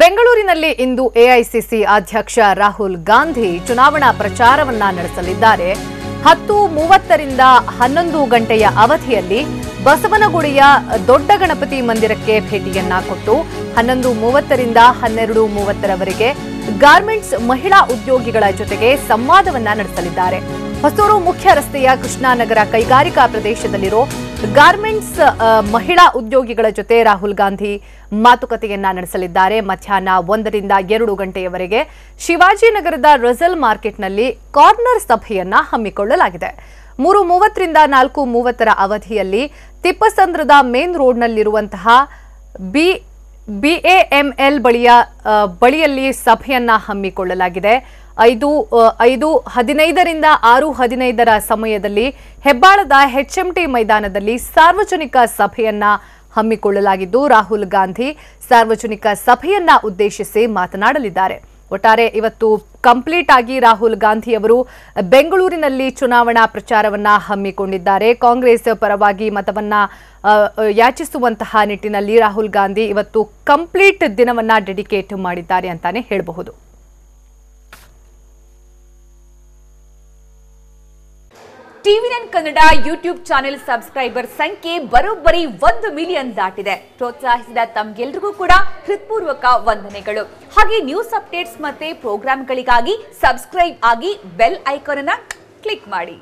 ಬೆಂಗಳೂರಿನಲ್ಲಿ ಇಂದು ಎಐಸಿಸಿ ಅಧ್ಯಕ್ಷ ರಾಹುಲ್ ಗಾಂಧಿ ಚುನಾವಣಾ ಪ್ರಚಾರವನ್ನ ನಡೆಸಲಿದ್ದಾರೆ. 10:30 ರಿಂದ 11 ಗಂಟೆಯ ಅವಧಿಯಲ್ಲಿ ಬಸವನಗುಡಿಯ ದೊಡ್ಡ ಗಣಪತಿ ಮಂದಿರಕ್ಕೆ ಭೇಟಿಯನ್ನ ಕೊಟ್ಟು 11:30 ರಿಂದ 12:30 ಗಾರ್ಮೆಂಟ್ಸ್ ಮಹಿಳಾ ಉದ್ಯೋಗಿಗಳ ಜೊತೆಗೆ ಸಂವಾದವನ್ನ ನಡೆಸಲಿದ್ದಾರೆ. ಹೊಸೂರು ಮುಖ್ಯ ರಸ್ತೆಯ ಕೃಷ್ಣಾನಗರ ಕೈಗಾರಿಕಾ ಪ್ರದೇಶದಲ್ಲಿರೋ ಗಾರ್ಮೆಂಟ್ಸ್ ಮಹಿಳಾ ಉದ್ಯೋಗಿಗಳ ಜೊತೆ ರಾಹುಲ್ ಗಾಂಧಿ ಮಾತುಕತೆಯನ್ನ ನಡೆಸಲಿದ್ದಾರೆ. ಮಧ್ಯಾಹ್ನ 1 ರಿಂದ 2 ಗಂಟೆಯವರೆಗೆ ಶಿವಾಜಿನಗರದ ರಜಲ್ ಮಾರ್ಕೆಟ್ನಲ್ಲಿ ಕಾರ್ನರ್ ಸಭೆಯನ್ನ ಹಮ್ಮಿಕೊಳ್ಳಲಾಗಿದೆ. 3:30 ರಿಂದ 4:30 ಅವಧಿಯಲ್ಲಿ ತಿಪ್ಪಸಂದ್ರದ ಮೇನ್ ರೋಡ್ನಲ್ಲಿರುವಂತಹ BAML ಬಳಿಯಲ್ಲಿ ಸಭೆಯನ್ನ ಹಮ್ಮಿಕೊಳ್ಳಲಾಗಿದೆ. 5:15 ರಿಂದ 6:15 ಸಮಯದಲ್ಲಿ ಹೆಬ್ಬಾಳದ HMT ಮೈದಾನದಲ್ಲಿ ಸಾರ್ವಜನಿಕ ಸಭೆಯನ್ನ ಹಮ್ಮಿಕೊಳ್ಳಲಾಗಿದ್ದು ರಾಹುಲ್ ಗಾಂಧಿ ಸಾರ್ವಜನಿಕ ಸಭೆಯನ್ನ ಉದ್ದೇಶಿಸಿ ಮಾತನಾಡಲಿದ್ದಾರೆ. ಒಟ್ಟಾರೆ ಇವತ್ತು ಕಂಪ್ಲೀಟ್ ಆಗಿ ರಾಹುಲ್ ಗಾಂಧಿ ಅವರು ಬೆಂಗಳೂರಿನಲ್ಲಿ ಚುನಾವಣಾ ಪ್ರಚಾರವನ್ನ ಹಮ್ಮಿಕೊಂಡಿದ್ದಾರೆ. ಕಾಂಗ್ರೆಸ್ ಪರವಾಗಿ ಮತವನ್ನ ಯಾಚಿಸುವಂತಹ ನಿಟ್ಟಿನಲ್ಲಿ ರಾಹುಲ್ ಗಾಂಧಿ ಇವತ್ತು ಕಂಪ್ಲೀಟ್ ದಿನವನ್ನ ಡೆಡಿಕೇಟ್ ಮಾಡಿದ್ದಾರೆ ಅಂತಾನೆ ಹೇಳಬಹುದು. ಟಿವಿ9 ಕನ್ನಡ ಯೂಟ್ಯೂಬ್ ಚಾನೆಲ್ ಸಬ್ಸ್ಕ್ರೈಬರ್ ಸಂಖ್ಯೆ ಬರೋಬ್ಬರಿ 1 ಮಿಲಿಯನ್ ದಾಟಿದೆ. ಪ್ರೋತ್ಸಾಹಿಸಿದ ತಮ್ಗೆಲ್ರಿಗೂ ಕೂಡ ಹೃತ್ಪೂರ್ವಕ ವಂದನೆಗಳು. ಹಾಗೆ ನ್ಯೂಸ್ ಅಪ್ಡೇಟ್ಸ್ ಮತ್ತೆ ಪ್ರೋಗ್ರಾಂಗಳಿಗಾಗಿ ಸಬ್ಸ್ಕ್ರೈಬ್ ಆಗಿ ಬೆಲ್ ಐಕಾನ್ ಅನ್ನು ಕ್ಲಿಕ್ ಮಾಡಿ.